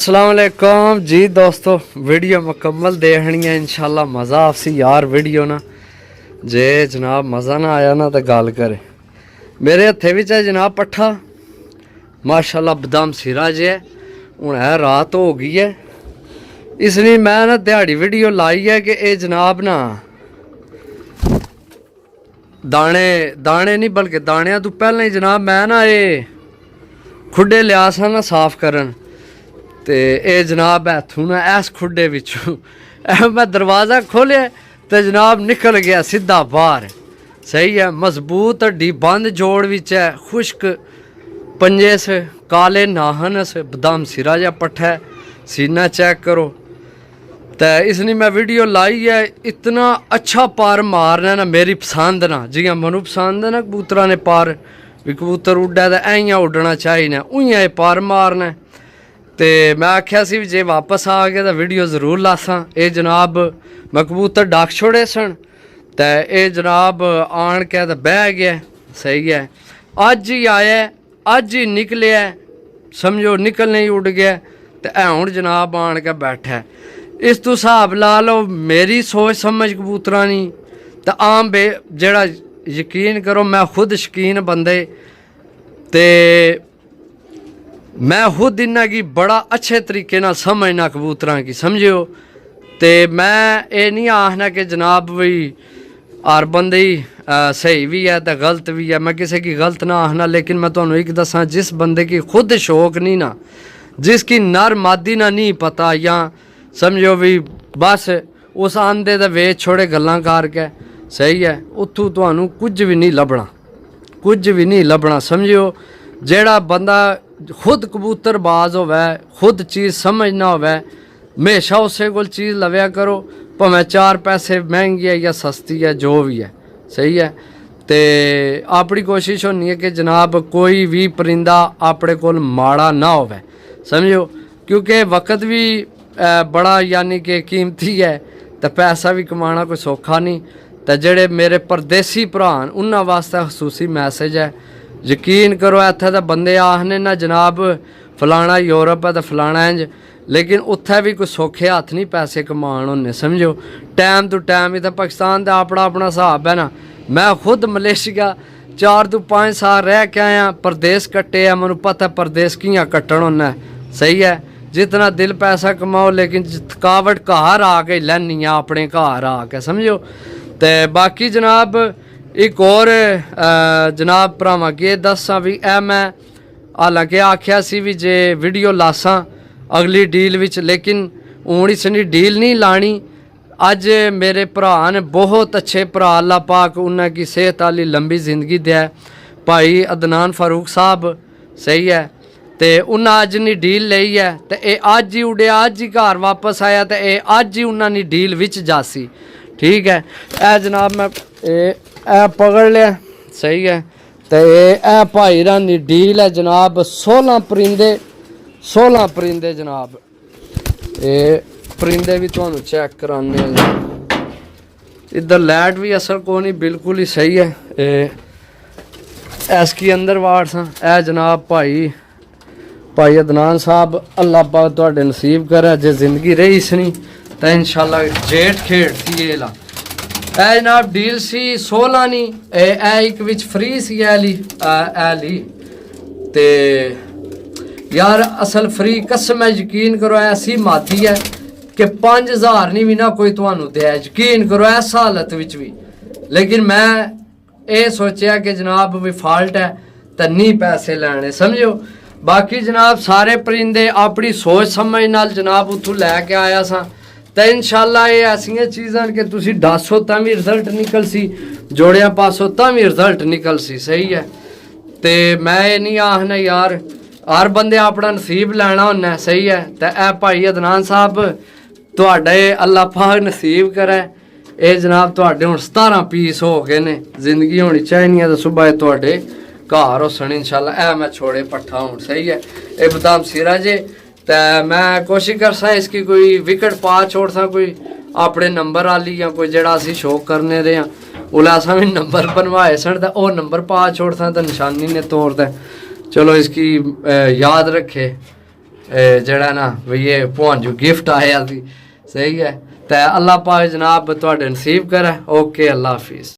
अस्सलाम वालेकुम जी दोस्तों, वीडियो मुकम्मल देखनी है इंशाल्लाह। मज़ा आपसी यार वीडियो ना जे जनाब मज़ा ना आया ना तो गल करे। मेरे हथे विच है जनाब पट्ठा माशाल्लाह बदाम सिरा जे है। हूँ है रात हो गई है, इसलिए मैं ना दिहाड़ी वीडियो लाई है कि ये जनाब ना दाने दाने नहीं बल्कि दाणियां तो पहले ही जनाब मैं ना ये खुडे लिया सा ना साफ करन ते ये जनाब इथों ना इस खुडे विचों मैं दरवाज़ा खोलिया तो जनाब निकल गया सीधा बाहर। सही है, मजबूत हड्डी बंद जोड़ विच है, खुश्क पंजे से काले नाहन से बदाम सिरा जा पट्ठा है, सीना चेक करो। तो इसलिए मैं वीडियो लाई है। इतना अच्छा पार मारना ना मेरी पसंद ना, जियां मनु पसंद है ना कबूतरा ने पार भी कबूतर उड्डा तो इं उड्डना चाहिए, उइयां ये पार मारना। तो मैं आख्या सी जे वापस आ गया तो वीडियो जरूर लासा। ये जनाब मैं कबूतर डाक छोड़े सन तो ये जनाब आन के तो बह गया। सही है, अज ही आया, अज ही निकले, समझो निकलने ही उड़ गया तो हूँ जनाब आन के बैठा। इस तो हिसाब ला लो मेरी सोच समझ कबूतरा नहीं तो आम बे जड़ा यकीन करो मैं खुद शकीन बंदे ते मैं खुद इन्ना की बड़ा अच्छे तरीके ना समझना कबूतरा की, समझियो। तो मैं ये नहीं आखना कि जनाब भी हर बंदे ही सही भी है तो गलत भी है, मैं किसी की गलत ना आखना। लेकिन मैं तुम्हें एक दसा, जिस बंदे की खुद शौक नहीं ना, जिसकी नर मादी ना नहीं पता, या समझो भी बस उस आंदे तो वेच छोड़े गल्लां करके, सही है, उतों तुहानू कुछ भी नहीं लभना, कुछ भी नहीं लभना। समझियो जेड़ा बंदा खुद कबूतरबाज होवे, खुद चीज़ समझना होवे, हमेशा उसे कोल चीज़ लव्या करो, भावें 4 पैसे महंगी है या सस्ती है, जो भी है। सही है, तो अपनी कोशिश होनी है कि जनाब कोई भी परिंदा अपने कोल माड़ा ना होवे, समझो। क्योंकि वक्त भी बड़ा यानी कि कीमती है तो पैसा भी कमाना कोई सौखा नहीं। तो जेड़े मेरे परदेसी भरा उन्होंने वास्ते खसूसी मैसेज है, यकीन करो इत्थे तो बंदे आखने ना जनाब फलाना यूरोप है तो फलाना इंज, लेकिन उत्थे भी कोई सौखे हथ नहीं पैसे कमान होने, समझो। टाइम टू टाइम इतना पाकिस्तान का अपना अपना हिसाब है ना। मैं खुद मलेशिया 4 to 5 साल रह के आया, परदेस कट्टे है, मैनू पता परदेस कियां कट्टन होना। सही है, जितना दिल पैसा कमाओ लेकिन थकावट घर आके लैनी है, अपने घर आके, समझो। तो बाकी जनाब एक और जनाब भरावां के दसा भी ए मैं हालांकि आख्या सी भी जे वीडियो लासा अगली डील विच, लेकिन हूँ इसने डील नहीं लानी। अज मेरे भरा ने बहुत अच्छे भरा, अल्लाह पाक उन्हें सेहत वाली लंबी जिंदगी दे, भाई अदनान फारूक साहब। सही है, तो उन्हें अज नहीं डील लई है तो ये अज ही उड़िया, अज ही घर वापस आया तो ये अज ही उन्होंने डील विच जासी। ठीक है, ए जनाब मैं ए पकड़ लिया। सही है, तो ये भाई रानी डील है जनाब 16 परिंदे जनाब। ये परिंदे भी तुहानू चेक कराने, इधर लाइट भी असर को नहीं, बिल्कुल ही सही है। इसकी अंदर वाड़ सा ए जनाब भाई अदनान साहब, अल्लाह पाक तुहाडे नसीब करे जे जिंदगी रही इसनी तो इंशाल्लाह जेठ खेड़ती है ला। ए जनाब डील सी 16 नहीं, एक विच फ्री सी ऐली ते यार असल फ्री कसम है, यकीन करो ऐसी माती है कि 5000 नहीं भी ना कोई तुहानू दे, यकीन करो ऐसा हालत विच भी। लेकिन मैं ये सोचा कि जनाब भी फॉल्ट है तो नहीं पैसे लैने, समझो। बाकी जनाब सारे परिंदे अपनी सोच समझ नाल जनाब उतों लैके आया सा, तो इंशाल्लाह ये ऐसियां चीज़ां कि तुसी डासो तां भी रिजल्ट निकल सी, जोड़िया पासो तां भी रिजल्ट निकल सी। सही है, तो मैं ये नहीं आखना यार हर बंदे अपना नसीब लैना होना। सही है, तो ए भाई अदनान साहब तुहाडे अल्लाह पाक नसीब करे। ये जनाब तुहाडे हुण 17 पीस हो गए ने, जिंदगी होनी चाहिए तो सुबह तुहाडे घर हो सन इंशाल्लाह। ए मैं छोड़े पट्ठा हूँ। सही है, ये बदाम सिरा जे, तो मैं कोशिश कर सा इसकी कोई विकेट पा छोड़ सा, कोई अपने नंबर आली या कोई जड़ा असी शो करने रहे हैं उल्ला असा भी नंबर बनवाए सन तो वह नंबर पा छोड़ सा तो निशानी ने तौर ते चलो इसकी याद रखे। ਜਿਹੜਾ ਨਾ ਵੀ ਇਹ ਭਾਂਜੂ ਗਿਫਟ ਆਇਆ ਸੀ। ਸਹੀ ਹੈ, ਤੇ ਅੱਲਾਹ ਪਾਕ ਜਨਾਬ ਤੁਹਾਡੇ ਨਸੀਬ ਕਰੇ। ਓਕੇ, अल्लाह हाफिज़।